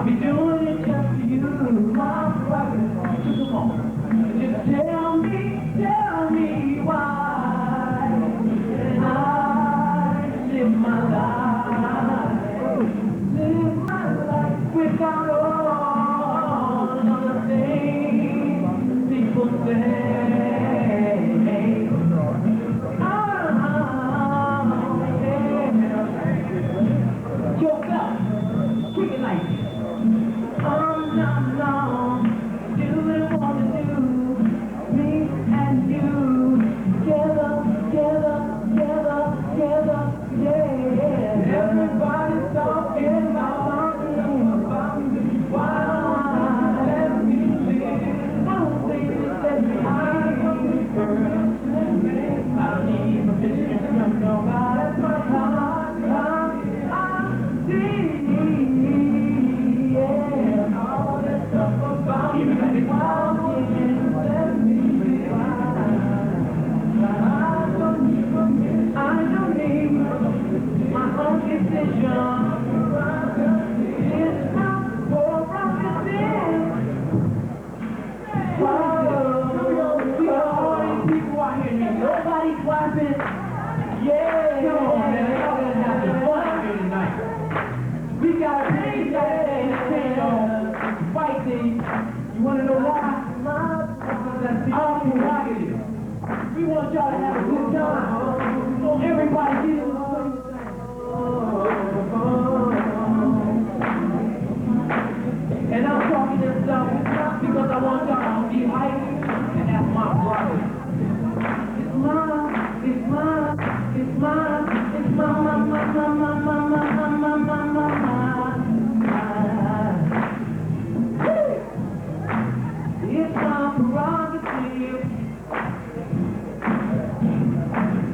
I'll be doing We want y'all to have a good time. So everybody get in the place. And I'm talking this stuff because I want y'all to be hyped, and that's my brother. It's mine, it's mine, it's mine, it's mine, mine, mine, mine, mine, mine, mine, mine, mine, mine. It's my prerogative.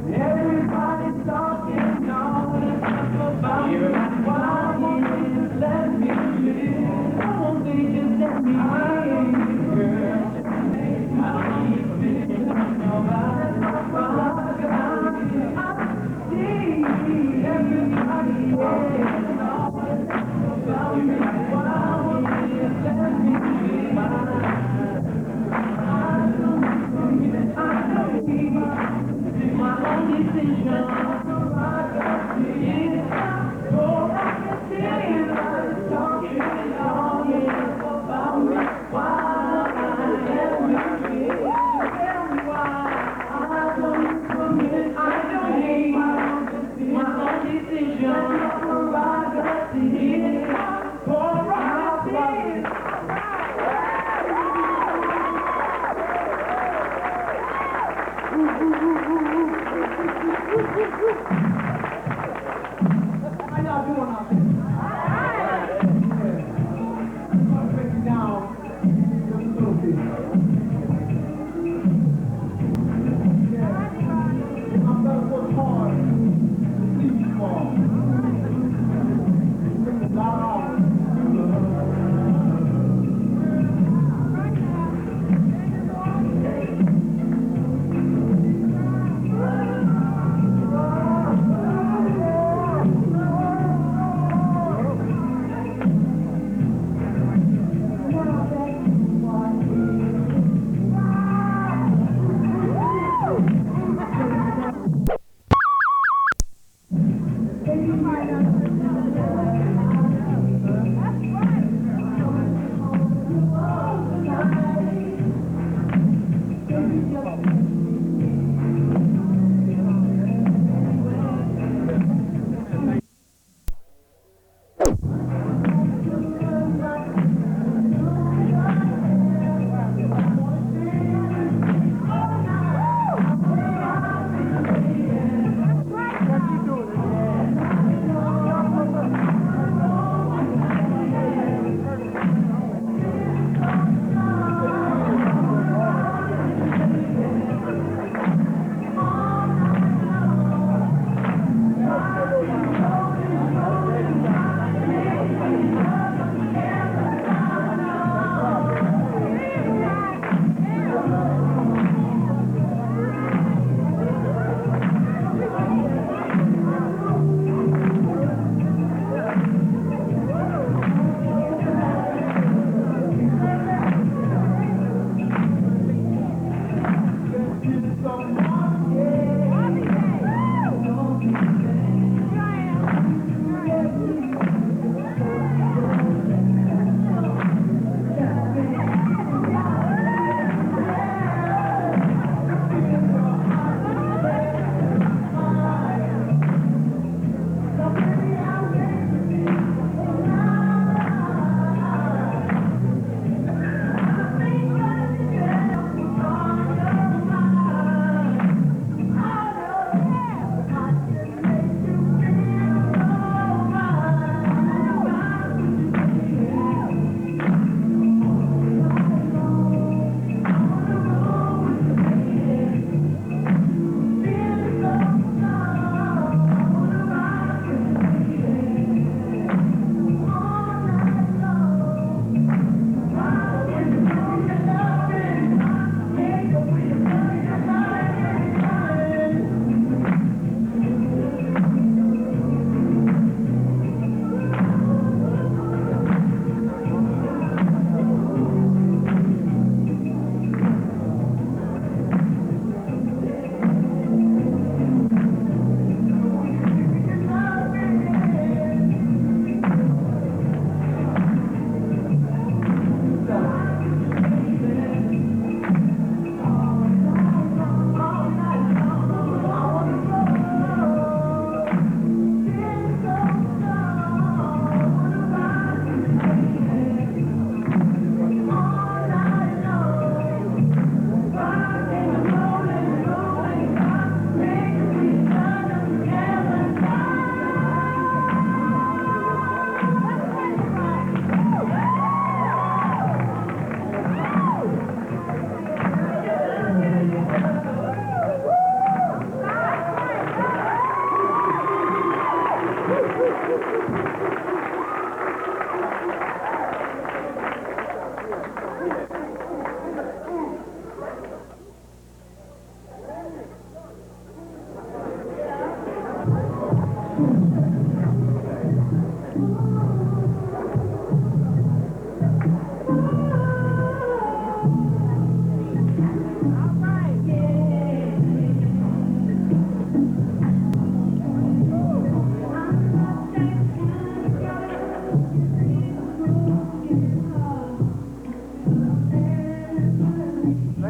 Everybody's talking all this stuff about me. Why won't they just let me live? Why won't they just let me live, girl? I don't need permission from nobody. I see everybody talking all this stuff about me. Why won't they just let me live? I don't need my own decision. It's all I can see. Talking all about me. Why? Tell me why. I don't commit. I don't need my own decision. It's all I can see. How y'all doing out there? I'll break it down just a little bit. Yeah. I'm gonna work hard to please you all. It's a lot of hours.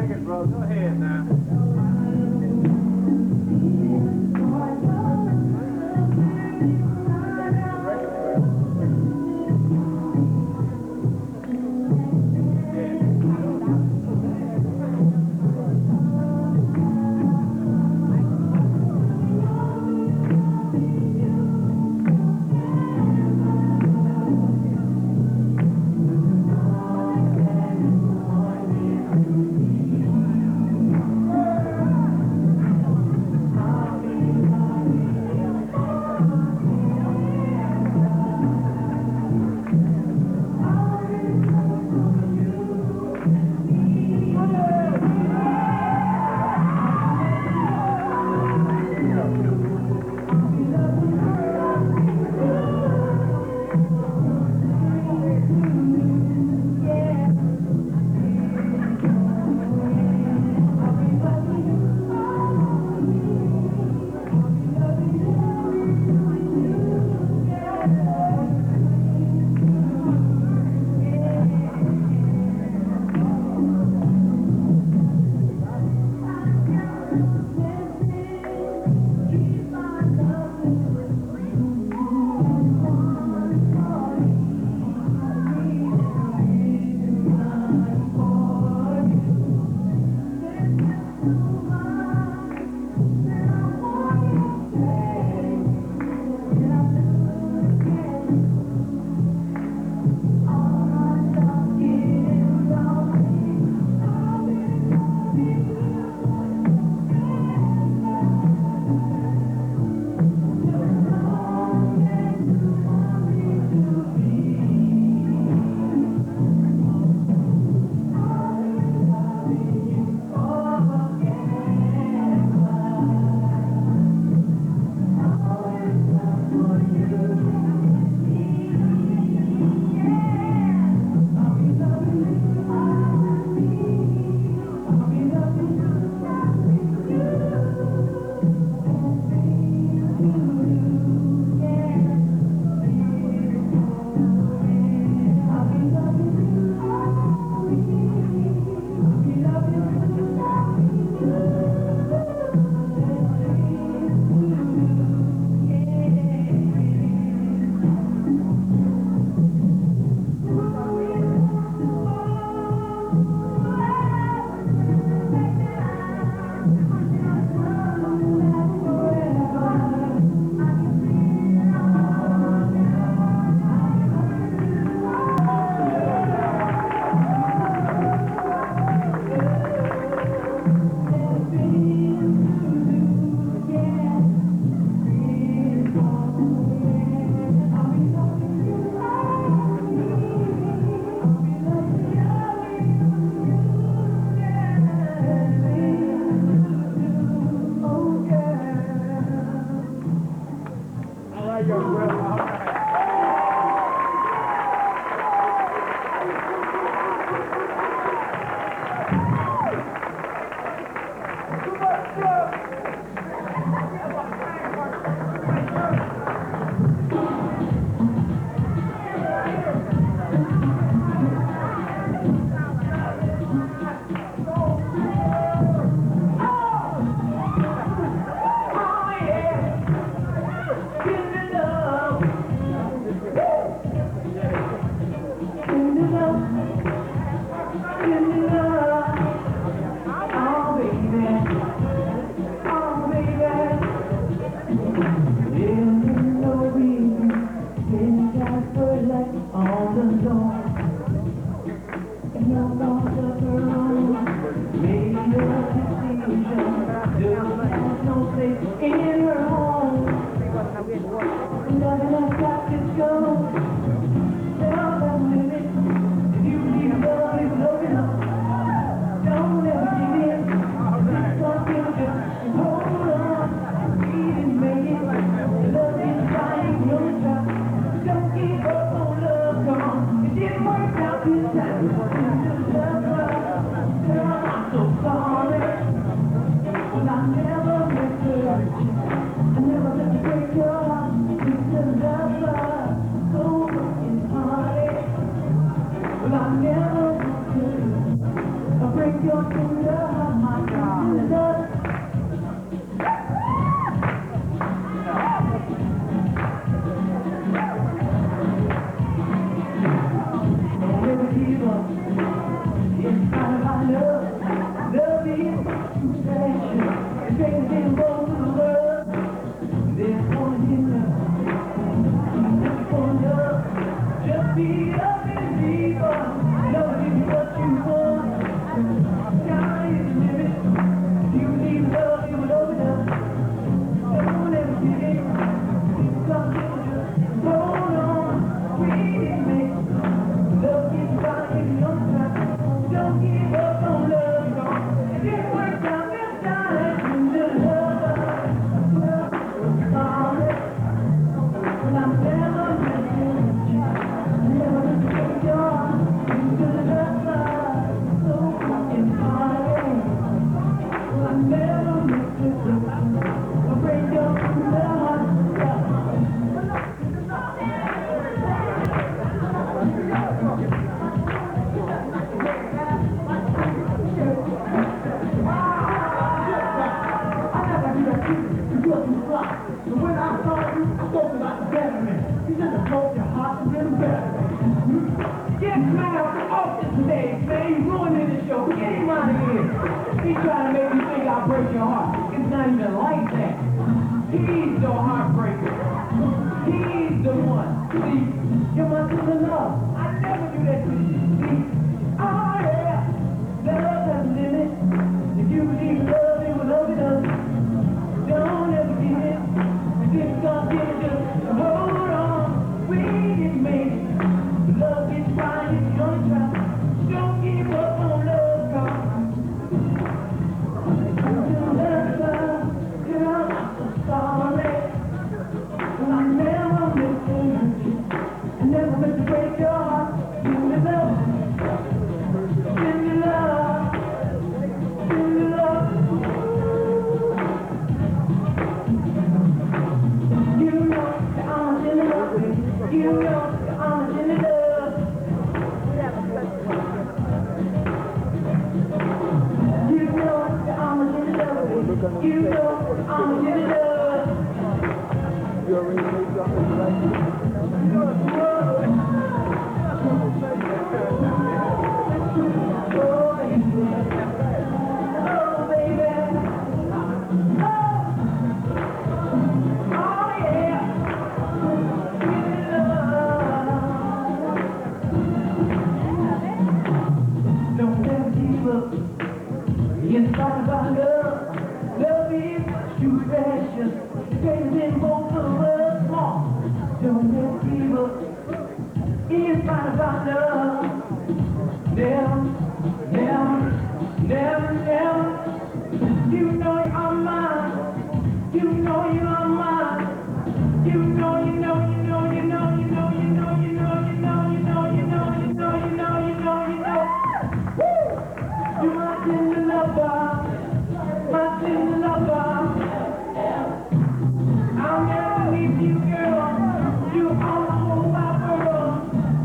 Sing it, bro. Go ahead now.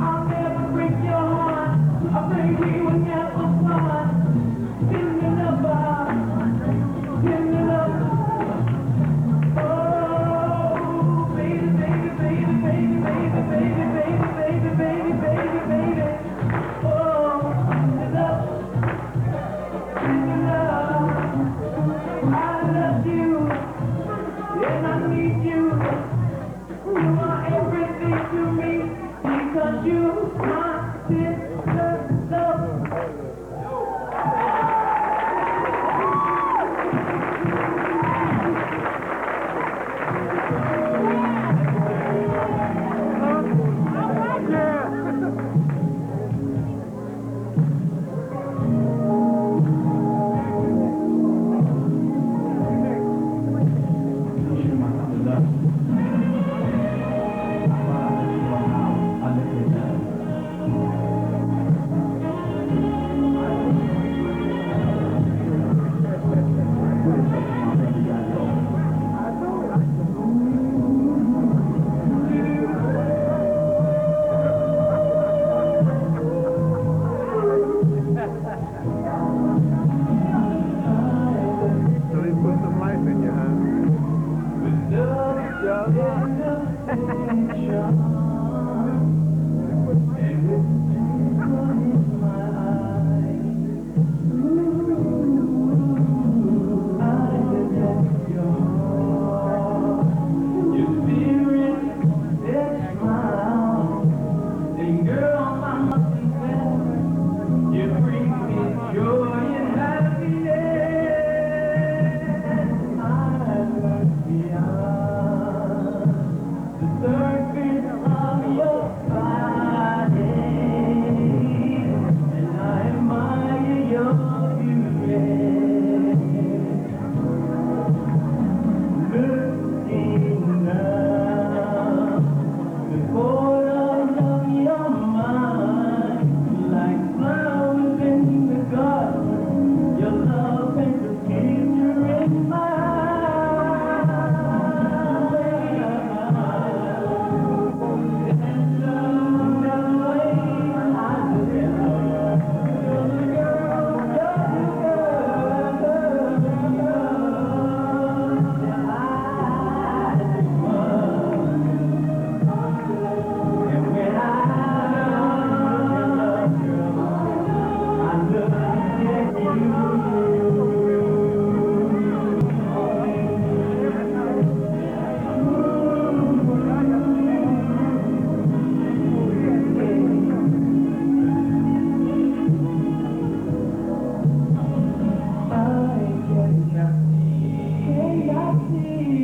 I'll never break your heart. I'll bring you again.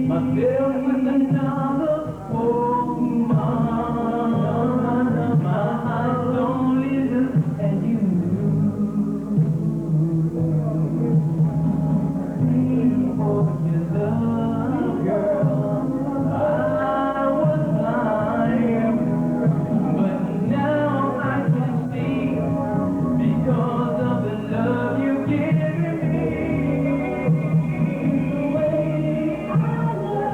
myself with another woman. My eyes don't listen, and you for your love, girl. I was blind, but now I can see because of the love you give me.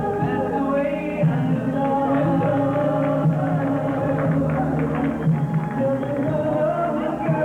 That's the way I love. Just love you, girl.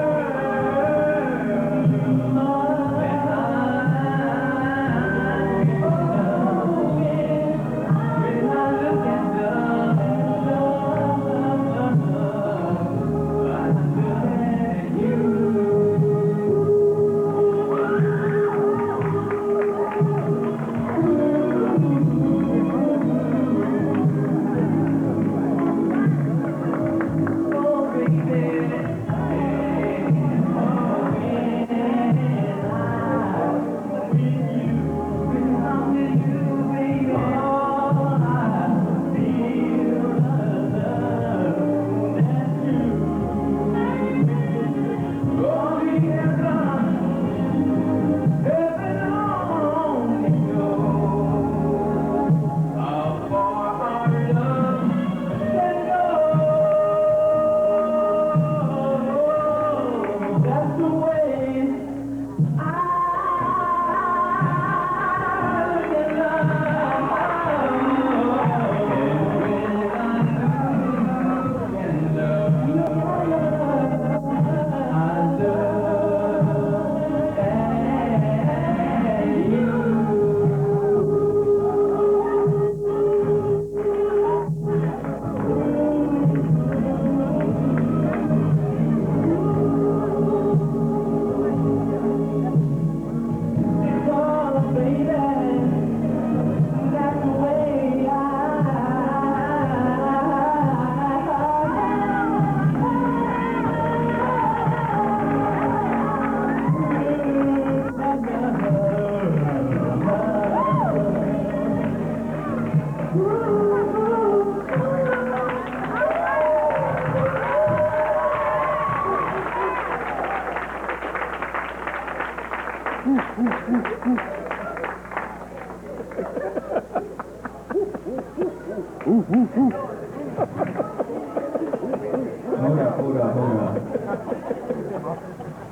Hold up.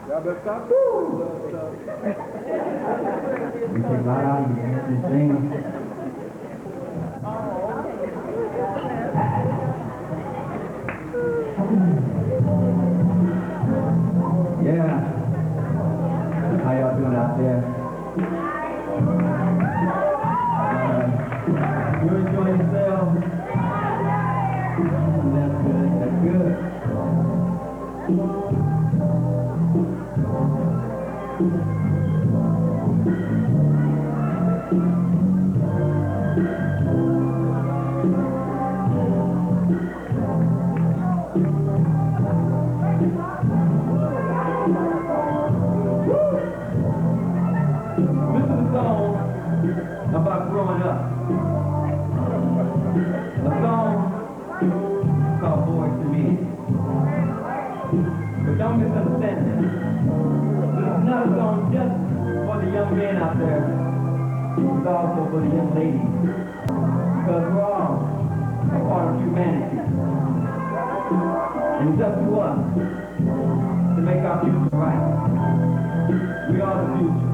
Y'all better stop. You take a lot out of you, man. This thing. Yeah. How y'all doing out there? You enjoying yourselves? That's good. This is a song about growing up. A song called Boys to Me. But don't misunderstand this. This is not a song just for the young men out there. It's also for the young ladies. Because we're all a part of humanity. And it's up to us to make our future right. We are the future.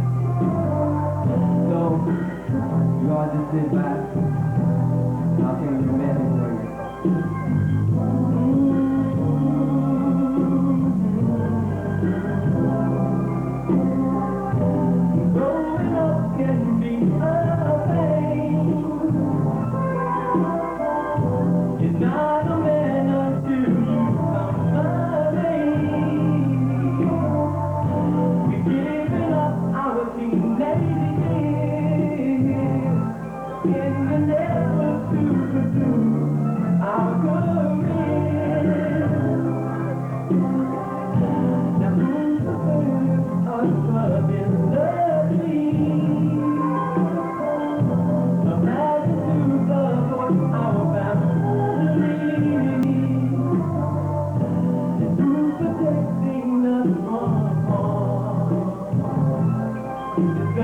So, you all just sit back. I'll sing a message for you. Growing up can be a pain. You're not a man until you come we're giving up our teenage years in the name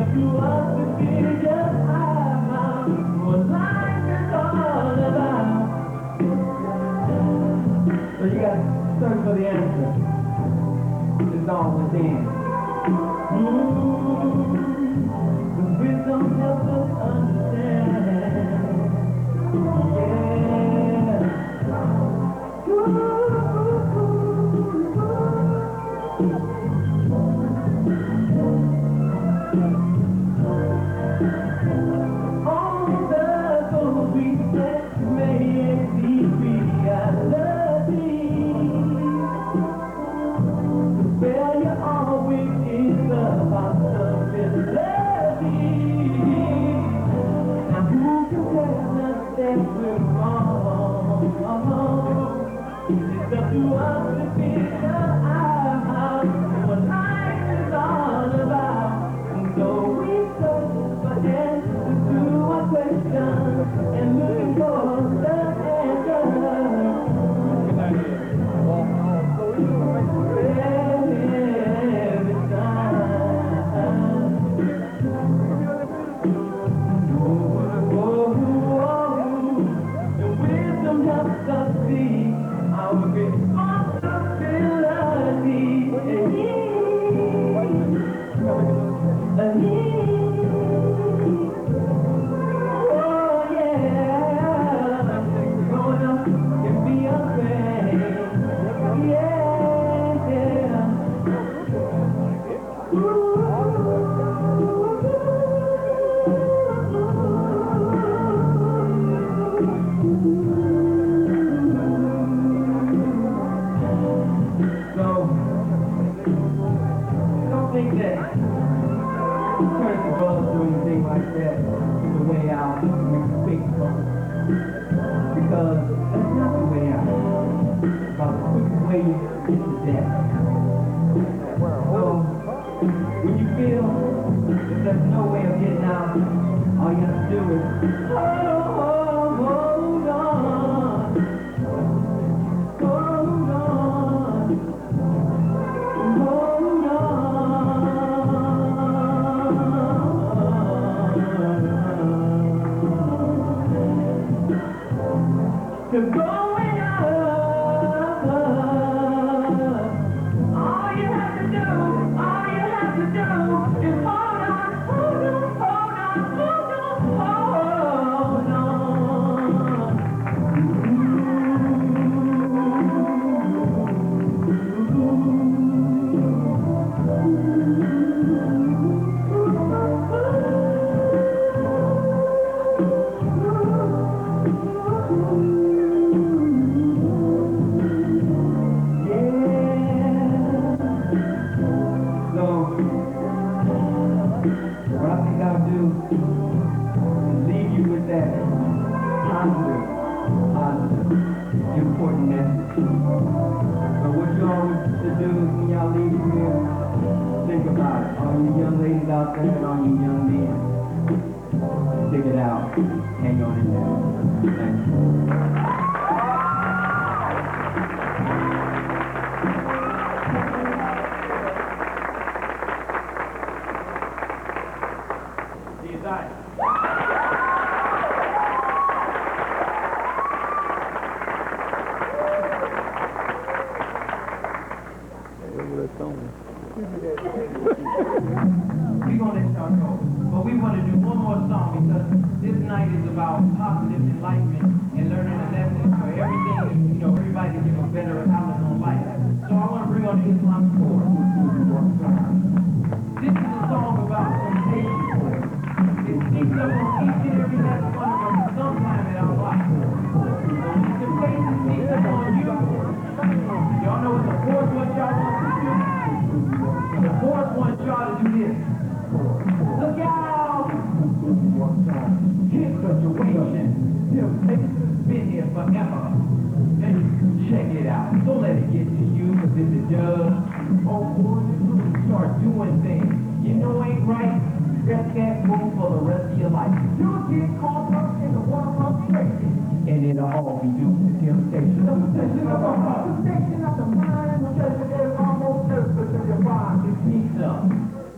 up to us to figure out what life is all about. So you got to search for the answer. It's all within. The wisdom helps us understand.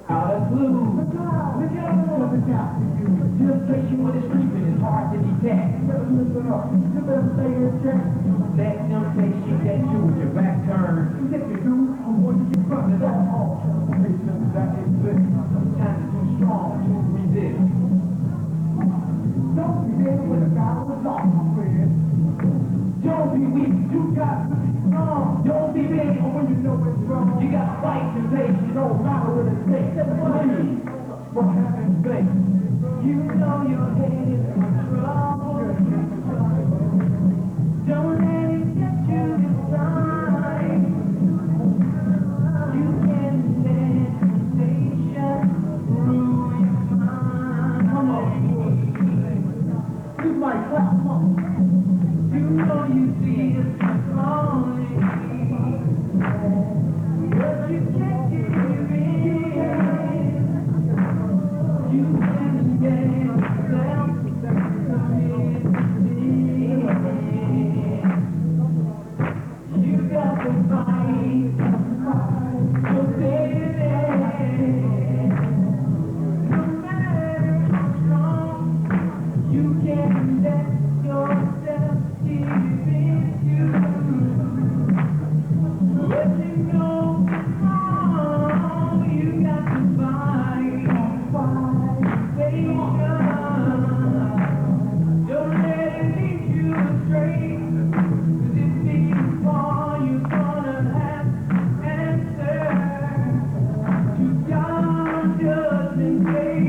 How to blues. Look out for you. Temptation when it's creeping is hard to detect. Listen up, you better stay in check. That temptation get you with your back turned. If you do, I'm going to get front of that hall. Temptation that exists. Sometimes it's too strong to resist. Don't be there when the battle is lost, my friend. Don't be weak, you got to be strong. Don't be big when you know it's wrong. You got to fight temptation, no matter what it takes. Please, for heaven's sake. You know you're headed for trouble. Don't let it get you this time. You can let temptation rule your mind. Come on. You might clap, come on. You know you see it's calling, but you can't give in. You can get yourself committed. You got to fight, so baby, no matter how strong, you can't let yourself give in you. Let you know, oh, you got to fight, patience. Don't let it lead you astray, 'cause if you fall, you're gonna have answer to God's judgment day.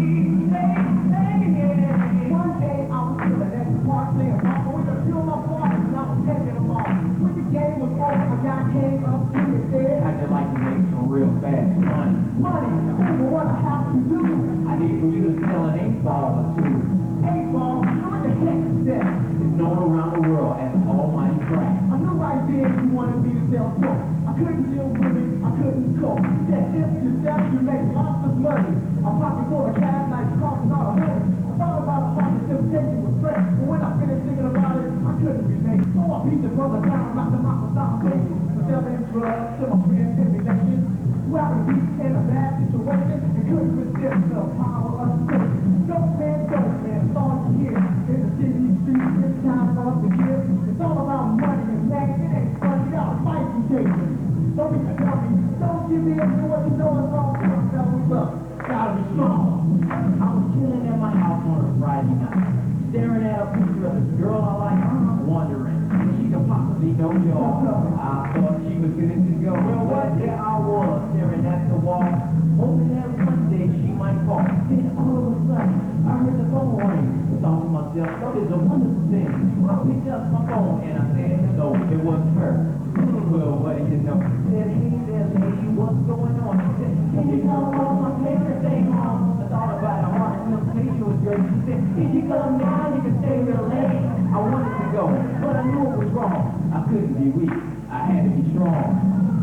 One day I was feeling that part there, Mama, we could feel my body and I was taking them off. When the game was over, a guy came up to me and said, how'd you like to make some real fast money? Money? Well, what I have to do? I need for you to sell an 8-ball or two. 8-ball? What the heck is that? It's known around the world as almighty crack. I knew right then you wanted me to sell dope. I couldn't deal with it, I couldn't cope. That if you sell, you make lots of money. A pocket full of cash, like costing all the money. I thought about the heart of temptation was fresh, but when I finished thinking about it, I couldn't relate. So I beat the brother down, knocked him out for salvation. Selling drugs to my friends and relations. Who happened to be in a bad situation and couldn't resist the power of sin. Dope man, start to hear. In the city streets, it's time for us to give. It's all about money and man, it ain't fun. You gotta fight temptation. Don't be dummy. Don't give in to what you know is wrong. Tell me up. Gotta be strong. I was chilling at my house on a Friday night, staring at a picture of this girl I like, wondering if she could possibly know y'all. I thought she was good to go. Well, what? There I was, staring at the wall, hoping that one day she might call. Then all of a sudden, I heard the phone ring. Thought to myself, what is a wonderful thing? I picked up my phone and I said, no, it wasn't her. Well, what do you know? She said, hey there, lady, what's going on? She said, can you come on my favorite thing on? I thought about her heart and temptation was great. She said, if you come now, you can stay real late. I wanted to go, but I knew it was wrong. I couldn't be weak, I had to be strong.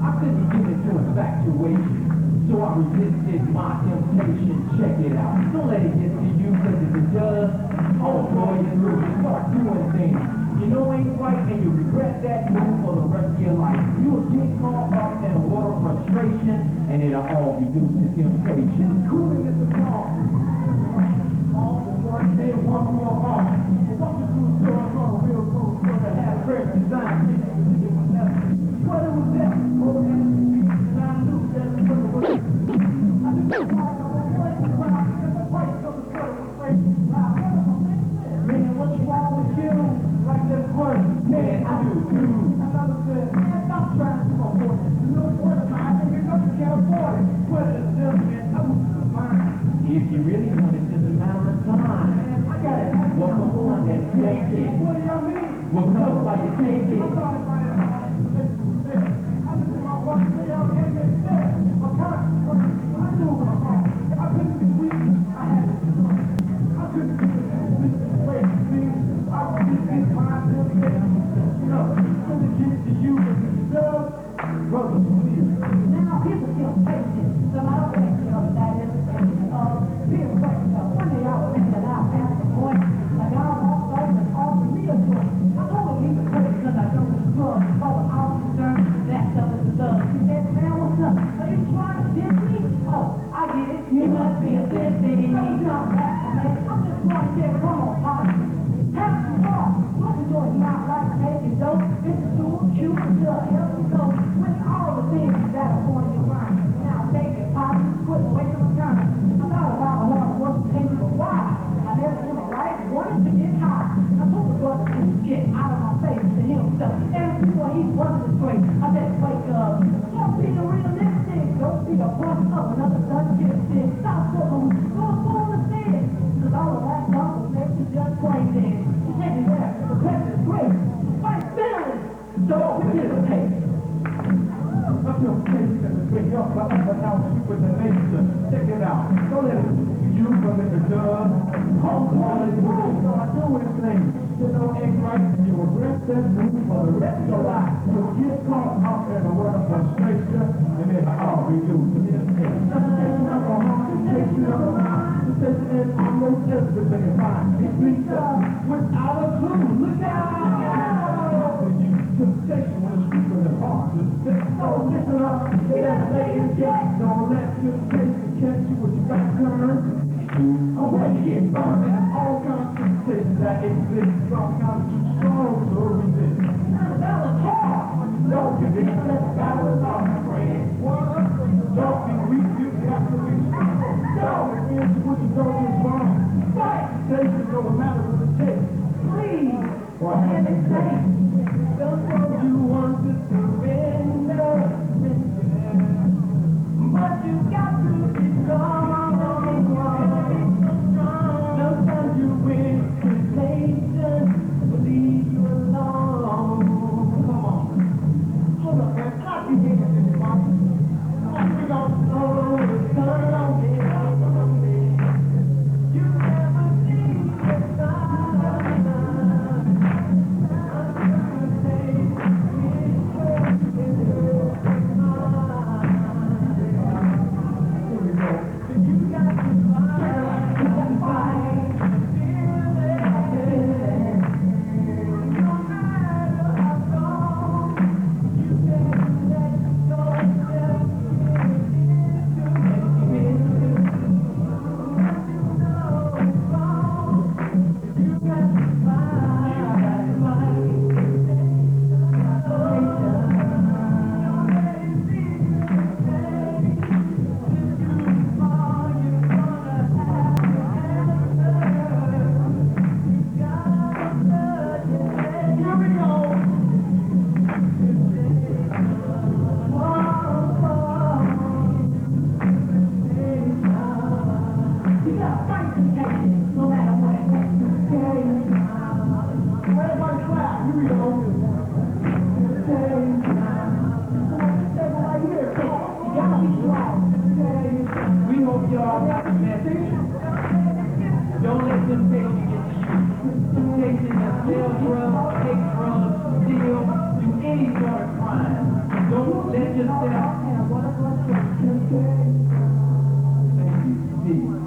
I couldn't give it to infatuation, so I resisted my temptation. Check it out. Don't let it get to you, cause if it does, oh boy, you're through. You start doing things you know ain't right, and you regret that move for the rest of your life. You'll get caught up in a world of frustration, and it'll all be due to temptation. Cooling is the cause. All for one day, one more heart. Walking through stores on a real cool store that had fresh design. What it was that? Oh, and I knew that it was a way. I knew that it was a way. The price of the sweater was crazy. Man, what's wrong with you? Like that word, man, I do too. Another said, man, stop trying to afford it. You know what I'm saying? You know you can't afford it. What is this, man? I'm fine. If you really want it, it's a matter of time. Man, I got it. Well, come on, then take it. What do y'all mean? Well, come on, you take it. I'm sorry, man. I just want my wife to say, I'm getting it there. I'm kind of, I knew what I'm wrong. I couldn't be weak. I had to do it. I couldn't do it. Wait, see? I was just in mind to get, you know, when it gets to you and yourself, brother, please. Now, people feel patient. So I don't think, you know, that is, being practical. One day I was thinking out past the point, like I walked over and offered me a choice. I told him he was crazy because I know this drug, all the it. You must be a sissy. I'm just going to say, come on, Pop. Have some fun. What you doing not like taking dope? It's too cute to help you go with all the things that are on your mind. Now take it, Pop. Quit wasting my time. I thought about a hard work taking a while. I never in my life wanted to get high. I told the brother to get out of my face to himself. And before he wasn't straight, I said, wake up. Don't be the realistic. Don't be a bunch of another dungeon. Stop for them. Go on the stage. Cause all of that stuff will make you just crazy. You take it there. The press is great. Fight feelings. So participate. Up your face and bring your butt up and out with the nation. Check it out. Don't let it you from the dub. Home calling the room. So I do anything. You know, ain't right. You will regret that move for the rest of your life. You'll get caught up in a world of frustration. And then all we do is just take alcohol, take you up around. And almost everything is fine. It beats up without a clue. Look out! Temptation when it's deep in the heart. So listen up, get that lady jack. Don't let temptation catch you with your back turned. Away you get burned. All kinds of temptations that exist. Some kinds too strong to resist. That was hard. Don't give in, battle is our friend. Don't be weak, you got to be strong. Don't answer what you don't is wrong. Fight, temptation don't matter what it takes. Please. What have they say? You want to surrender, but you got to be strong. Sometimes you win temptation to leave you alone. Come on. Hold up, man. Stop you getting this, Mom. We don't Oh, it's gonna be lonely. You never see the sun. We hope y'all got the message. Don't let temptation get to you. Temptation to sell drugs, take drugs, steal, do any sort of crime. Don't let yourself. Thank you. Peace.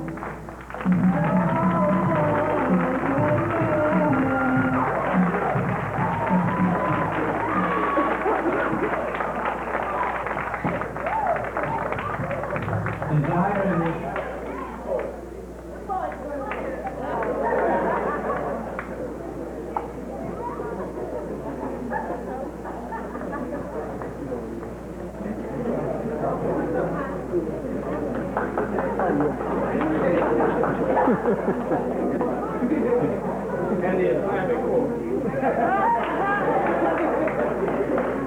and the Islamic Court.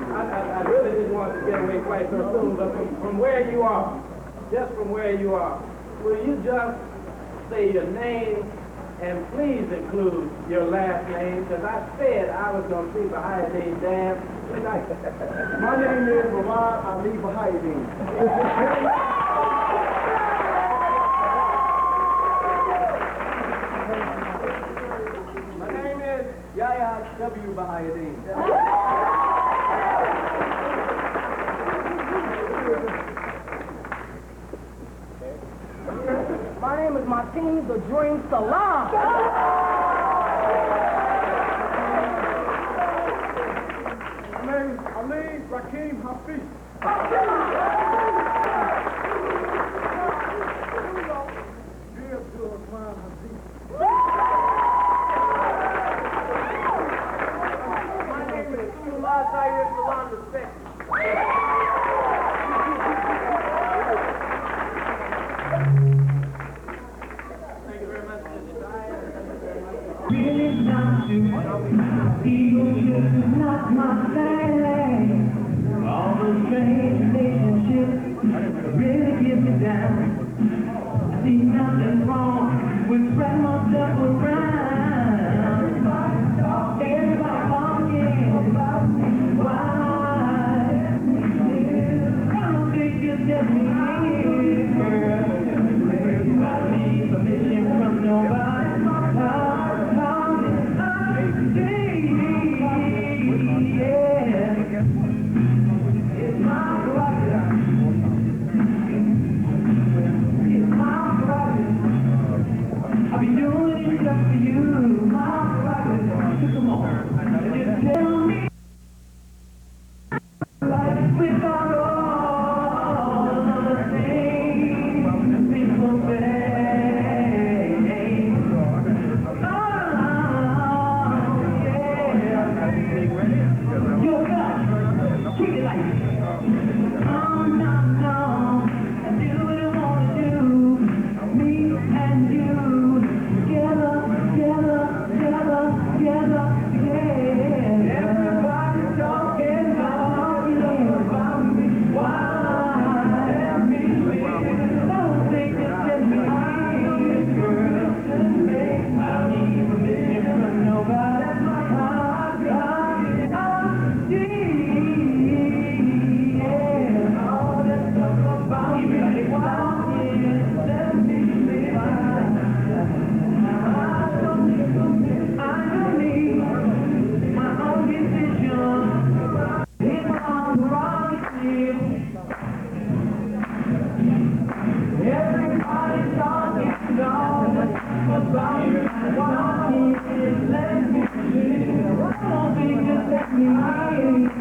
I really didn't want to get away quite so soon, but from where you are, just from where you are, will you just say your name and please include your last name, because I said I was going to see Bahayuddin Dam tonight. My name is Ramad Ali Bahayuddin. My name is Yahya W. Bahayuddin. My name is Martini the Dream Salam. My name is Ali Rakim Hafiz. Really not to, even if not my thing. All those strange relationships really get me down. I see nothing wrong with spreading myself around. Everybody talking about me. Why? I don't think it's just me, girl. I need permission from nobody. I'll be doing it just for you. Come on, just tell me. Like without all the things people say. Oh, yeah. You're not. Treat it like it. Oh, no. I do what I want to do. Me and you. Together. Everybody's talking about me. Why? Don't think it's just me, girl. I don't need permission from nobody. All that stuff about me. Why? Let me live. I don't need my own decision. It's my prerogative. Everybody's talking about me. Why? Let me live. Won't be just let me live.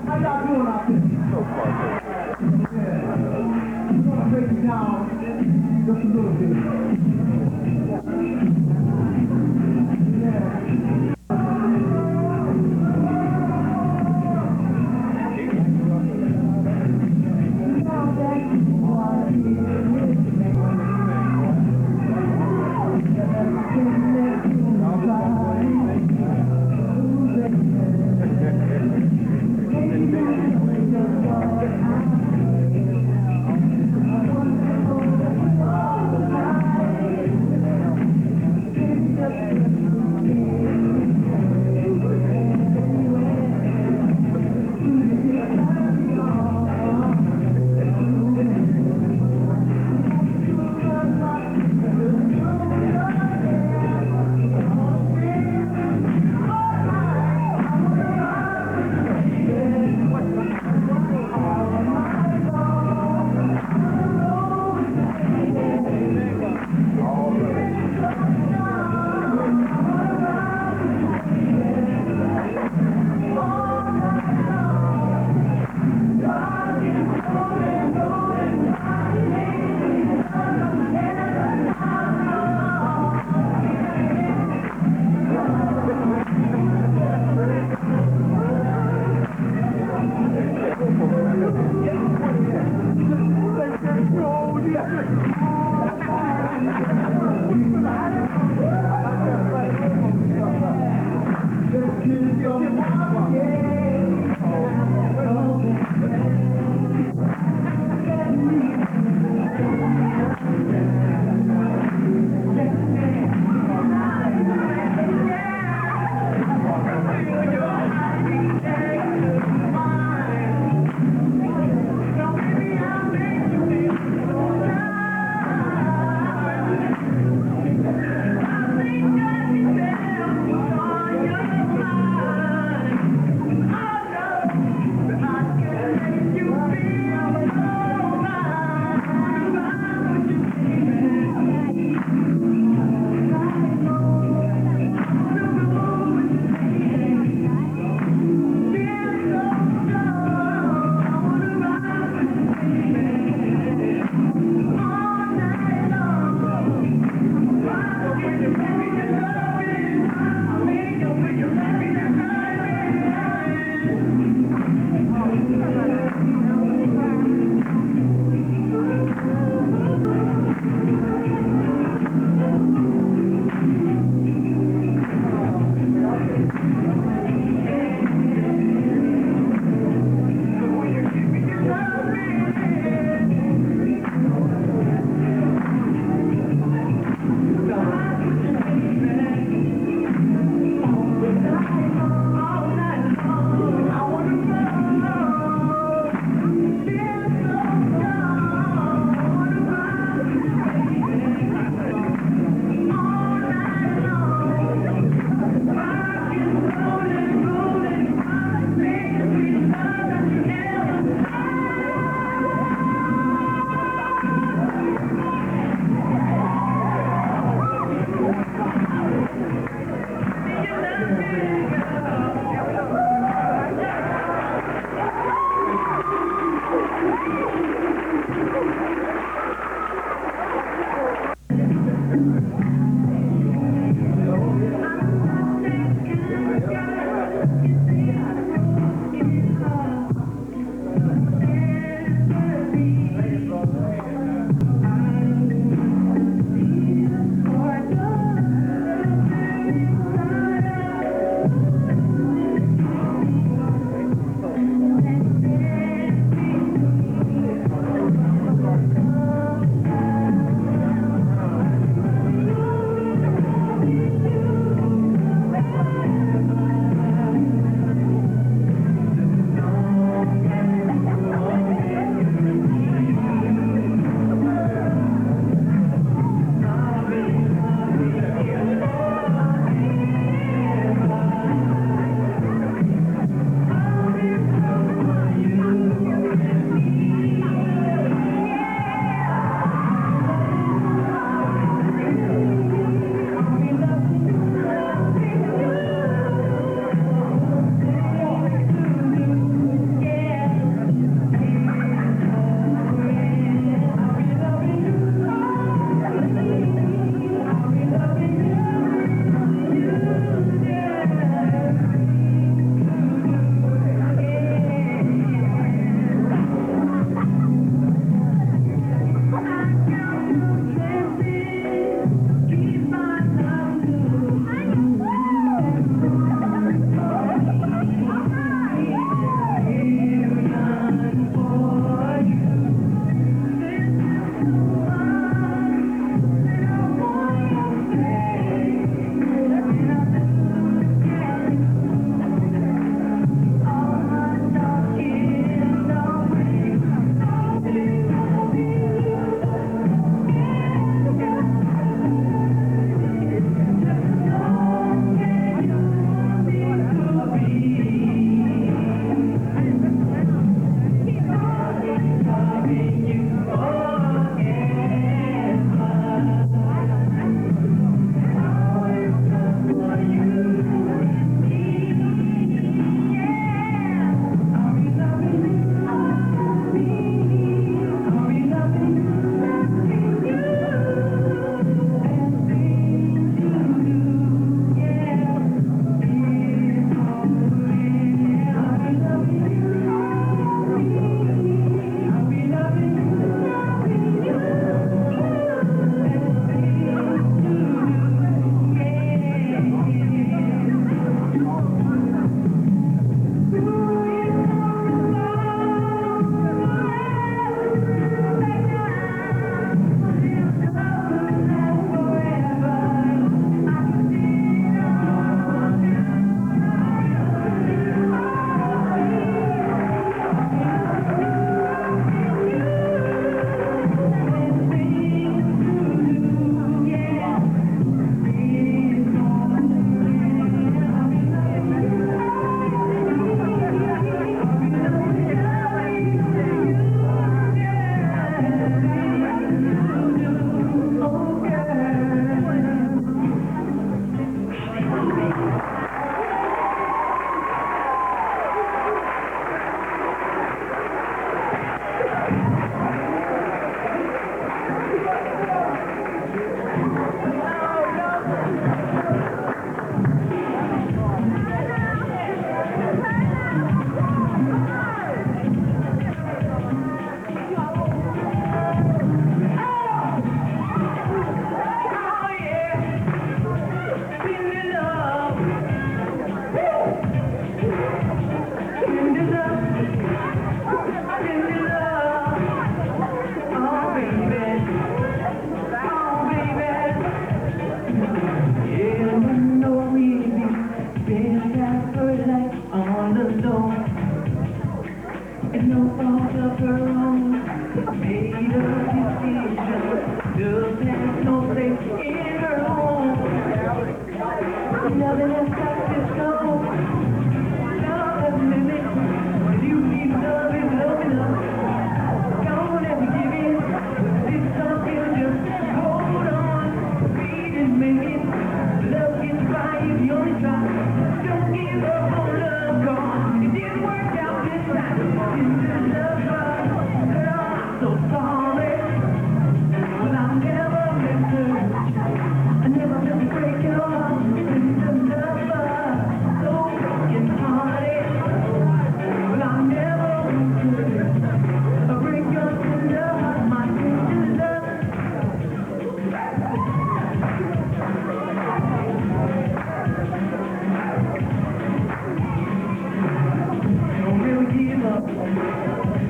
How y'all doing out there? Yeah. I'm gonna break it down just a little bit. of her own, made a decision, just has no place in her home. Nothing has got this go. Love has limits. You need love is love enough. Don't ever give in. This something just hold on. Read and make it. Love gets by if you only try. Don't give up on love, 'cause it didn't work out this time. It's love, girl, I'm so sorry. Well, I never meant to. I never meant to break your heart. It's love, so broken hearted. Well, I never meant to. I break your tender heart, my tender love. Don't ever give up.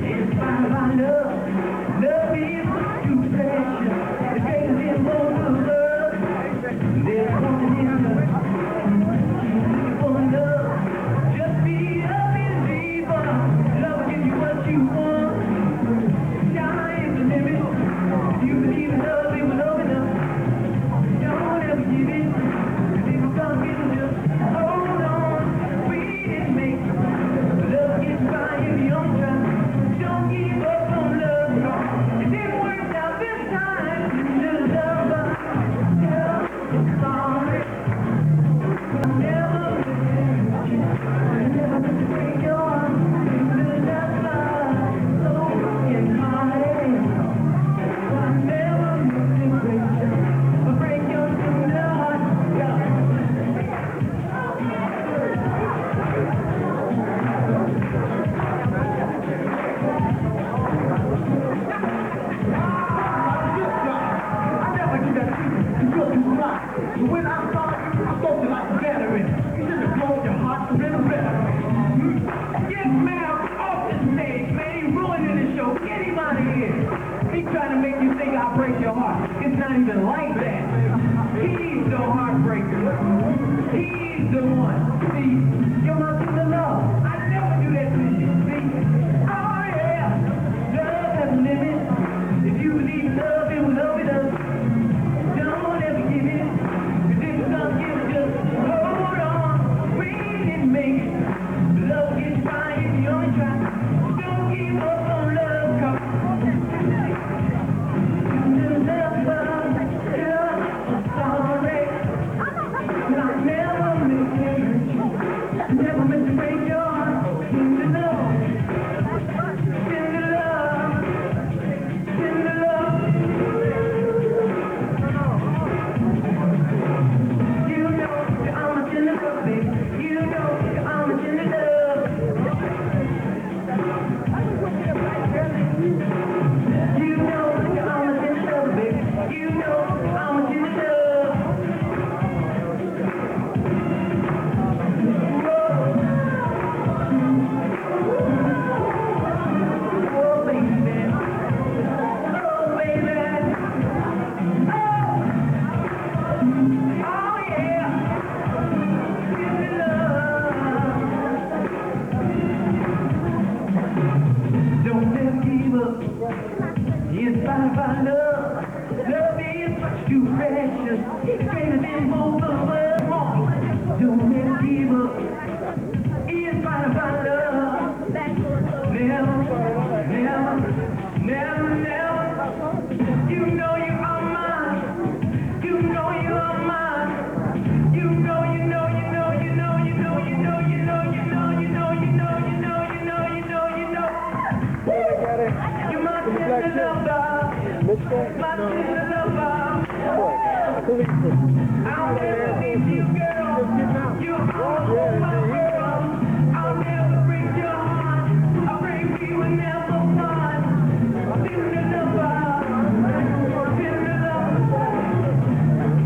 It's fine by love. Love is too precious. The greatest in both of us. There's something in us. Looking for love. Just be a believer. Love will give you what you want. Sky is the limit. If you believe in love, it will open up. Don't ever give in. If it will come, it will just hold on. Read and make love gets by if you don't try. Don't give up on love, 'cause it didn't work out this time. Little lover, girl, I'm sorry. I never meant to break your heart. Little lover, so broken hearted. I never meant to break your tender heart. I never do that to you. You're too right. But when I saw you, I thought you like a veteran. You should have blown your heart a little better. Get Mal off the stage, man. He ruining the show. Get him out of here. He's trying to make you think I'll break your heart. It's not even like that. He's the heartbreaker. He's the one. See, you're my true love. I never do that to you. See? Oh, yeah. Love has limits. If you believe in love, it will love it up. Don't ever give in. 'Cause if it's not give, just hold on. Read and make it. Love gets by if you only try. Don't give up on love, 'cause little lover, girl, I'm sorry. But I never meant to hurt you. Never meant to break your heart. Tender love, tender love, tender love. You know that I'm a tender love, baby. You know that I'm a tender love. You know that I'm a tender love, baby. You know I'm a tender love. Oh, baby. Oh, baby. Oh, yeah. Tender love. Don't ever give up. Inspired by love. Love is much too precious. It's greater than both of us. Don't ever give up. Inspired by love. Never, never, never, never. You know you are mine. You know you are mine. You know, you know, you know, you know, you know, you know, you know, you know, you know, you know, you know, you know, you know, you know. You're my tender lover. My tender lover. I'll never leave you, girl. You're always my girl. I'll never break your heart. I pray we will never part. Tender lover. Tender lover.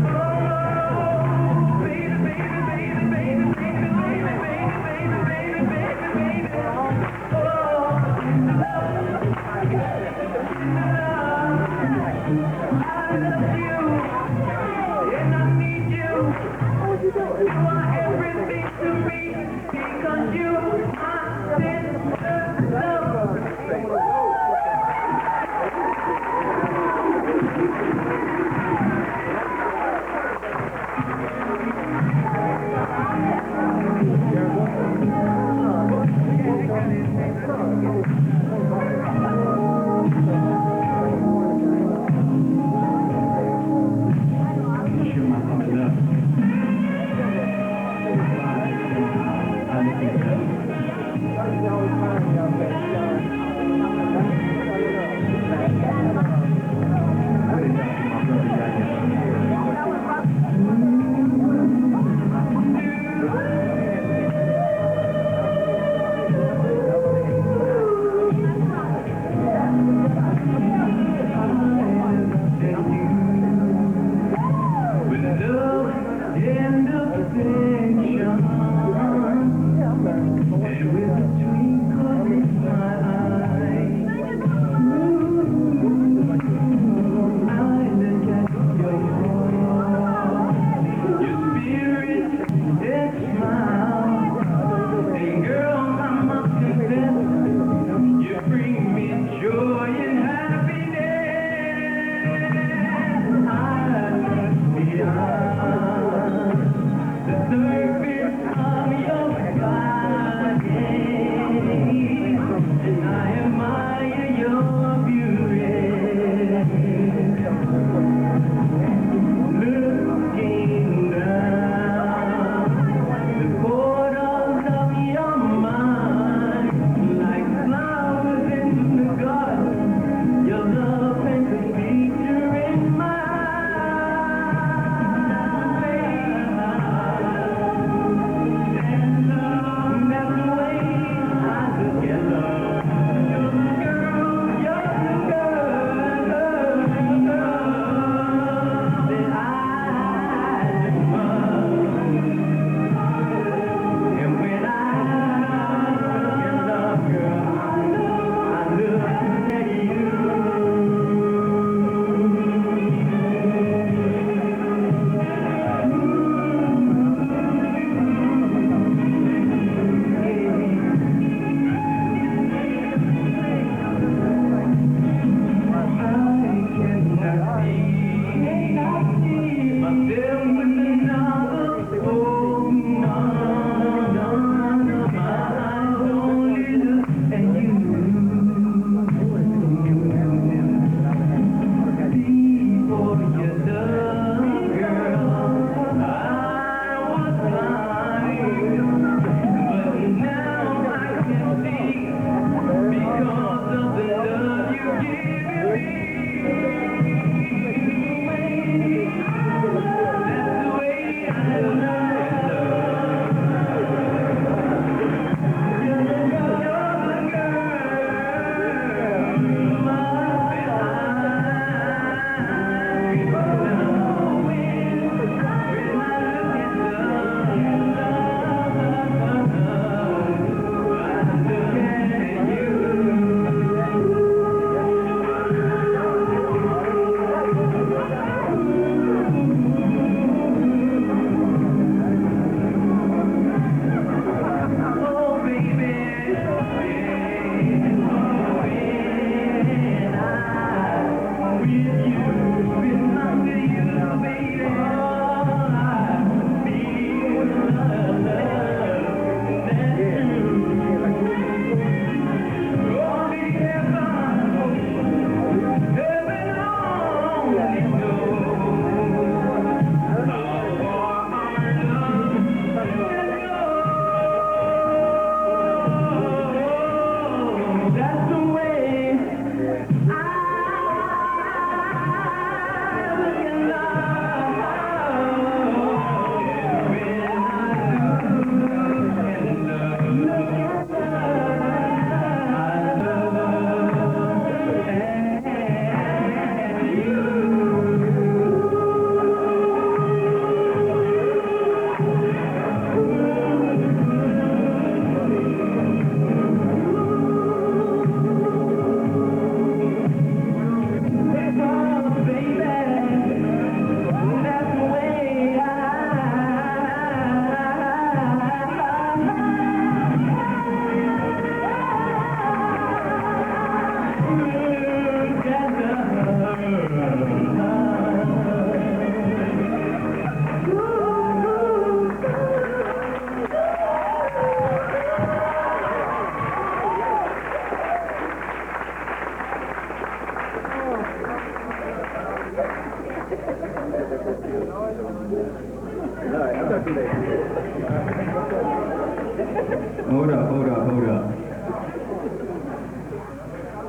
Oh, baby, baby, baby, baby, baby, baby, baby, baby, baby, baby, baby. Oh, tender love. Tender love. I love you. And I need you. Hold up.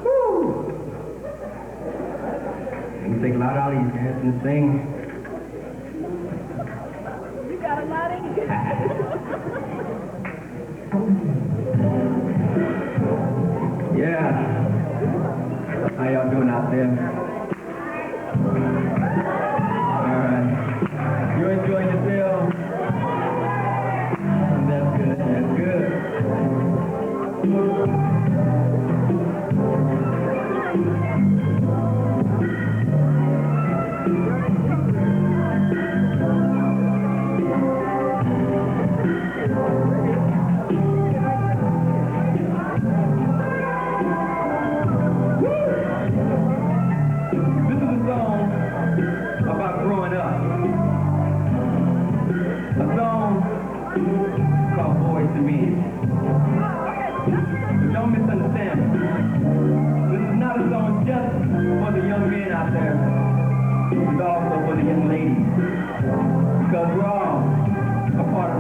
Woo! You take a lot out of you, dance and sing. You got a lot in you. Yeah. How y'all doing out there? All right. You enjoying yourself? That's good.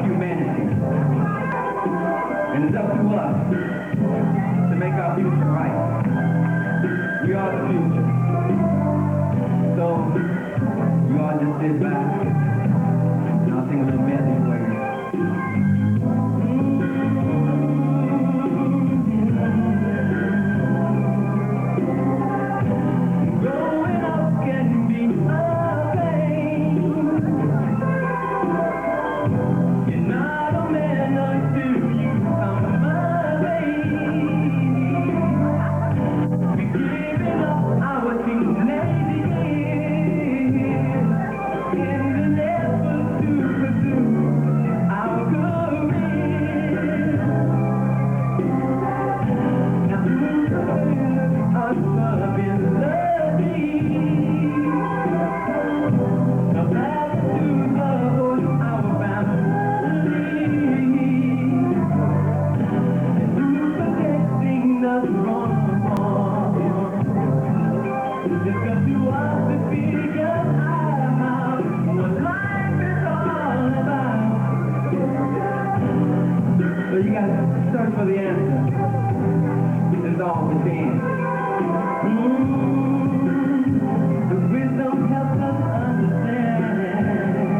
humanity. And it's up to us to make our future right. We are the future. So, you all just sit back, and I'll sing a little medley for you. Growing up can be a pain. You're not a man until you come my way. We're giving up our teenage years in an effort to pursue our careers. Now who heard us loving lovely? Now back to the voice of our family. And who's protecting us from harm? It's up to us to figure out what life is all about. So you gotta search for the answer. It's all within. The wisdom helps us understand.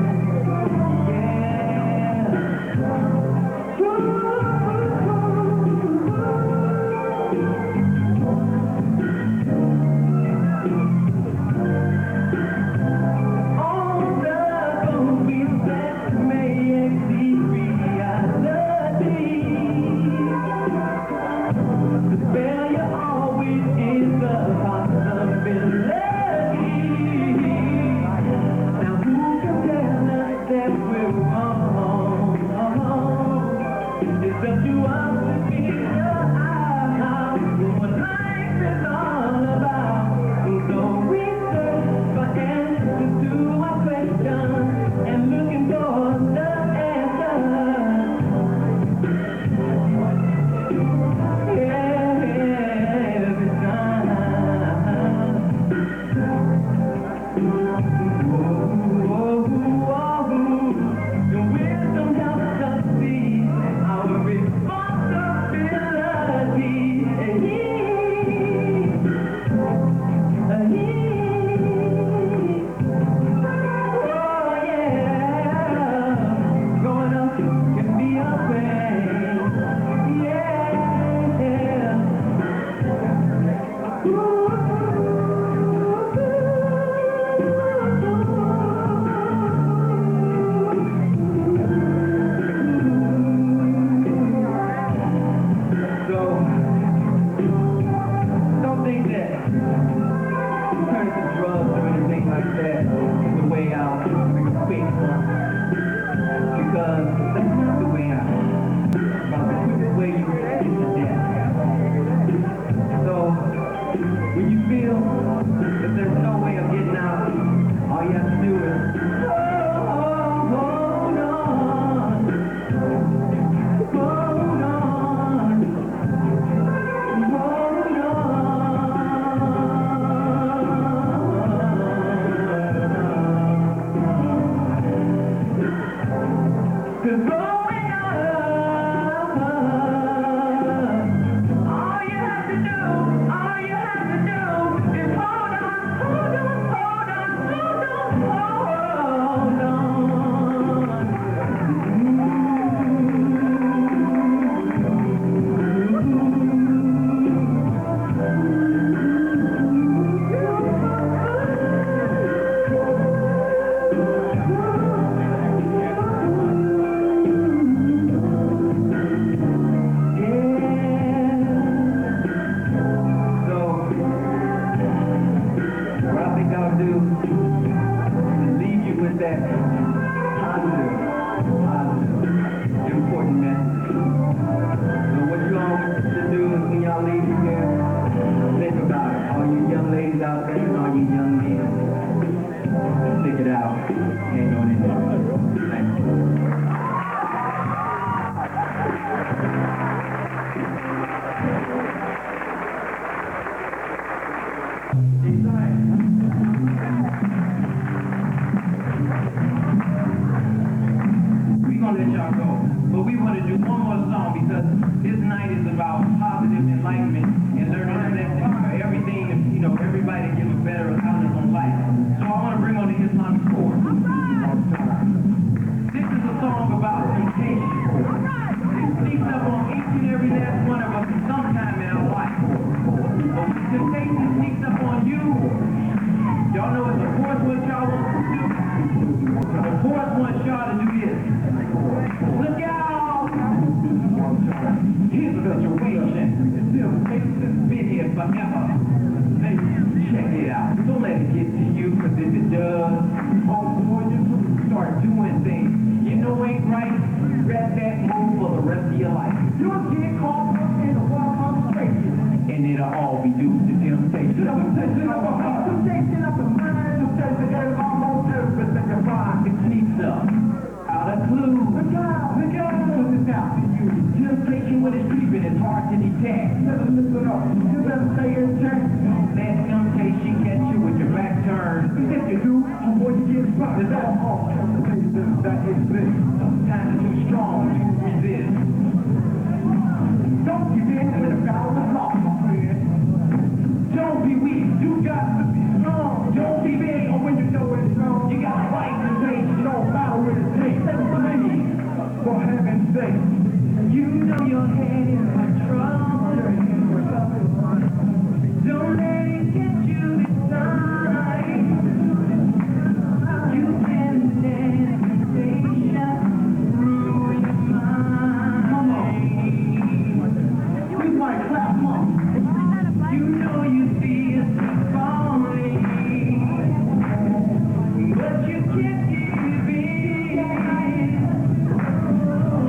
All the movies that may exceed reality. The failure always is a possibility. Now who can tell us that we're wrong? It's up to us to figure out what life is all about. So we search for answers to our questions and looking for the answers. Every time. The wisdom helps us see our responsibility. Oh yeah, growing up can be a pain. Yeah. So, don't think that turning to drugs or anything like that is the way out, quick, because that's not the way out. But the quickest way you get to death. So, when you feel that there's no way of getting out, all you have to do is hold on. Hold on. Hold on. 'Cause growing up, all you have to do is hold on, hold on, hold on, hold on, hold on. So, what I think I'll do is leave you with that positive, important message. So what you all should do is when y'all leave here, think about it. All you young ladies out there and all you young men, stick it out. Ain't no need. Thank you. We're gonna let y'all go. about positive enlightenment and learning a lesson for everything, everybody to give a better outlook on life. So I want to bring on the Islamic chorus. This is a song about temptation. It sneaks up on each and every last one of us sometime in our life. But when temptation sneaks up on you, y'all know it's the fourth one y'all want to do. The fourth one y'all to do this. Look out! Here's the situation. Temptation's been here forever. Hey, check it out. Don't let it get to you, because if it does, boy, you start doing things you know ain't right. Regret that move for the rest of your life. You'll get caught up in a wild conversation, and it'll all be due to temptation. Temptation of the heart, temptation of the mind, temptation of almost everything you find. It sneaks up. Out of clue. Look out, put this out to you. Temptation when it's creeping is hard to detect. Listen up. You better stay in check. Don't let temptation catch you with your back turned. If you do, boy, you get stuck. There's all temptation that exists. Sometimes it's too strong to resist. Don't give in when the battle is lost, my friend. Don't be weak. You got to be strong. Don't give in when you know it's wrong. You got to fight the race. No matter what it takes. For heaven's sake. You know your head is in trouble. Don't let it get you inside. You can let temptation ruin your mind. Come on. We might clap, mom. You know you see us falling, but you can't give in.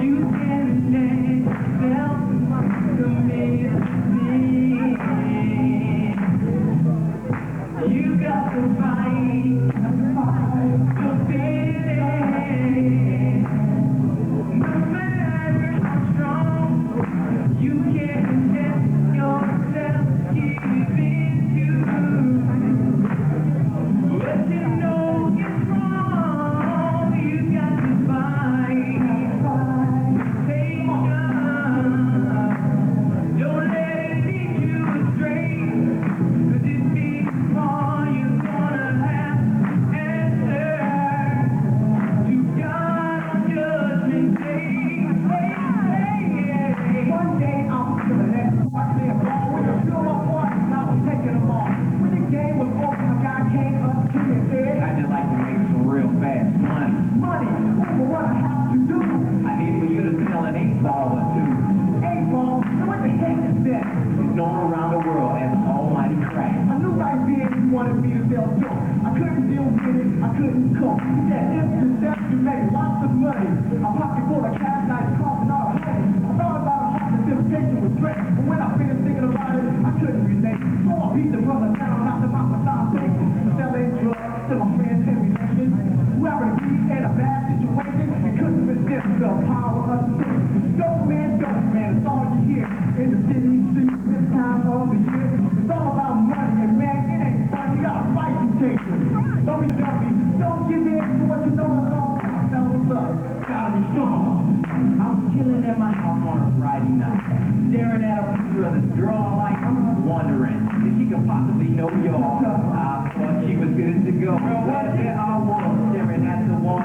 You can let yourself commit sin. You got to fight for feeling. No matter how strong, you can't let yourself give in to. But you know it's wrong. You got to fight. Don't let it lead you astray. 'Cause if it's wrong, you're gonna have answers to God on Judgment Day. One day I'm feeling that part there, ball with a fill my heart, and I was taking them all. When the game was over, my guy came up to me and said, I just like to make some real fast money. Money? Over what I have to do? I need for you to sell an 8-ball or two. 8-ball? What the heck is that? It's known around the world as almighty crack. I knew right then you wanted me to sell dope. I couldn't deal with it, I couldn't cope. That instant step, you made lots of money. A pocket full of cash, nice coffin, all honey. I thought about a heart, the temptation was great. But when I finished thinking about it, I couldn't relate. So I beat the brother down, knocked him out my time. Selling drugs to my friends and relations. Whoever he's in a bad situation, it couldn't have been this, the power of the city. Dope man, it's all you hear. In the city, streets, this time of the year. It's all about money, and man, it ain't fun. You gotta fight temptation. Don't be dummy. Don't give in to what you know is wrong. Fellas up. Gotta be strong. I was chilling at my house on a Friday night, staring at a picture of this girl I like, wondering if she could possibly know y'all. I thought she was good to go. Girl, what there I was, staring at the wall,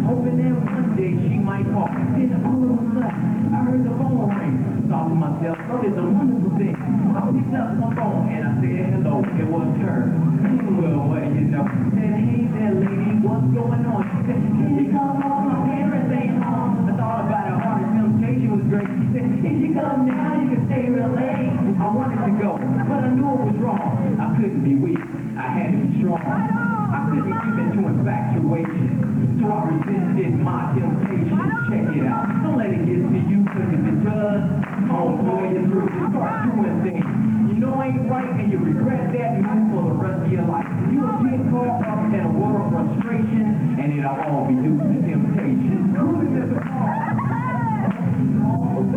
hoping that one day she might call. Then all of a sudden, I heard the phone ring. Thought to myself, oh, it's a wonderful thing. I picked up my phone and I said hello. It was her. Well, what do you know? Said, hey there, lady, what's going on? She said, can you come home? My parents ain't home. I thought about her heart and temptation was great. She said, if you come now, you can stay real late. I wanted to go, but I knew it was wrong. I couldn't be weak. I had to be strong. I couldn't give into infatuation. So I resisted my temptation. Check it out. Don't let it get to you, because if it does, oh boy, you're through to start doing things you know ain't right, and you regret that move for the rest of your life. You'll get caught up in a world of frustration, and it'll all be due to temptation. Who's at the bar?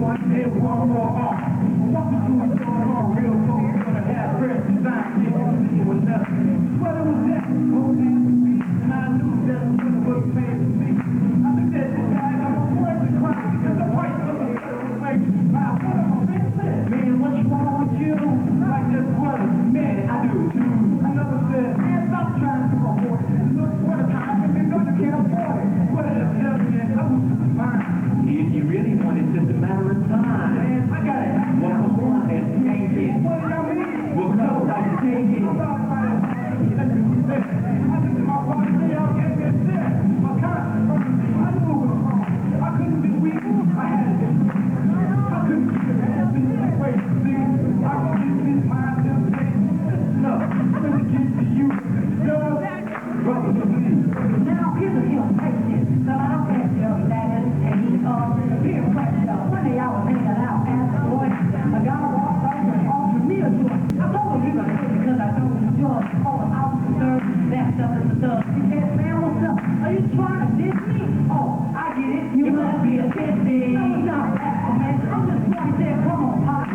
One day, one more off. What the do is going on real close. You're gonna have fresh design, it was nothing. What it was that? Oh, and I knew that was what it paid to be. I looked at this guy, and I'm a boy to cry, because the price of the was like, wow, what am I missing? says, brother, man, I do too. Another says, man, stop trying to afford it. Look for the time if you know you can't afford it. But another man, I was fine. If you really want it, just a matter of time. Man, I got it. Well, come on and take it. What do y'all mean? Well, come on and take it. Now, here's a deal. Take this. So I don't care if you're that and peer pressure. One day I was hanging out at the boy. A guy walked up and offered me a joint. I told him he was good because I don't enjoy all the officers, that stuff and the stuff. He said, man, what's up? Are you trying to diss me? Oh, I get it. You must be a pissy. No, it's not that, man. I'm just trying to say, come on, pop.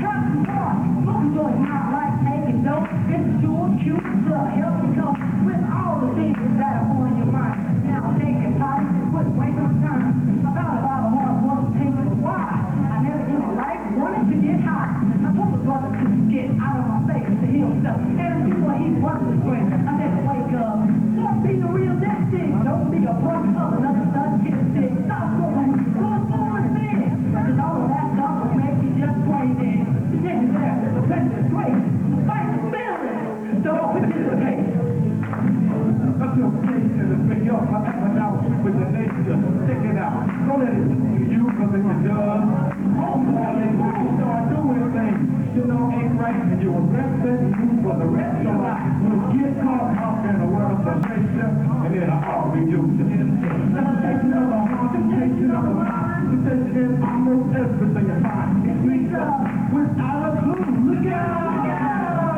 Have some fun. Smoking joints not like taking dope. It's sure cute to help you come with all the things that are on your mind. Now take it, pop. Quit wasting time. I thought about the hard work taking a while. I never in my life wanted to get high. I told the brother to get out of my face to heal himself. And before he wasn't the great, I said, wake up. Don't be the real that thing. Don't be a punk of another stuff. Get sick. Stop going. Go forward, man. Because all of that stuff will make you just crazy. Get there. The best is great. Fight the feeling. Don't participate. Up your face and it's been your forever with the nature. Check it out. Don't let it fool you because it does. Homeboy, when you start doing things, you know ain't right, and you will represent you for the rest of your life. You'll get caught up in a world of frustration, and it'll all be you. Temptation of the heart, temptation of the mind, temptation is almost everything you find. It sneaks up without a clue. Look out!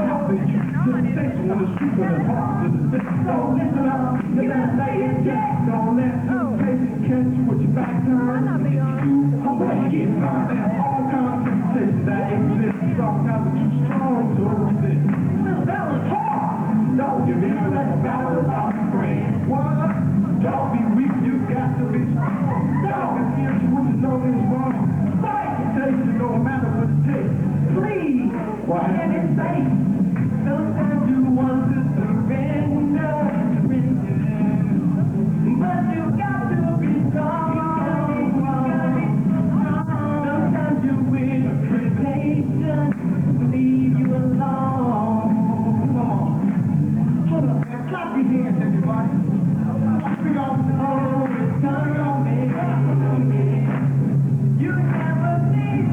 Helping you. Temptation on the street with his heart to the stick. Don't listen up. You better stay in check. Don't let temptation catch you with your back turned. Homeboy, you get mine. There's all kinds of temptations that exist. Sometimes it's too strong to resist. This battle is hard. Don't give in to that battle without praying. What? Don't be weak. You got to be strong. Don't confuse you what you know is wrong. Fight temptation no matter what it takes. Please. Why? And it's safe. Sometimes you want to surrender, but you got to be strong. Sometimes you wish temptation to leave you alone. Come on. Hold up, man. Clap your hands, everybody. Big old Turn on me. You never need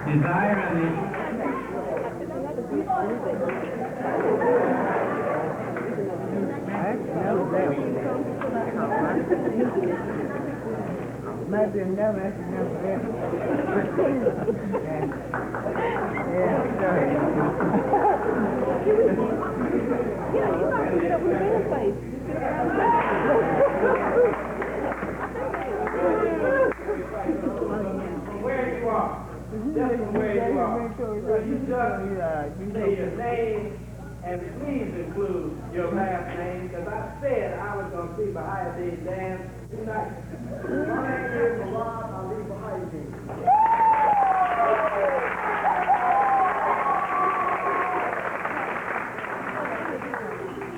desire and Yeah, you thought we were in a place. include your last name, because I said I was going to see Bahayadeen dance tonight. My name is Murad Ali Bahayadeen.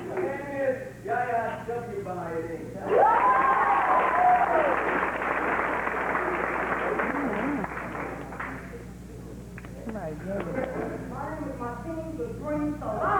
My name is Yahya W. Bahayadeen. My name is Martine the Green Solar.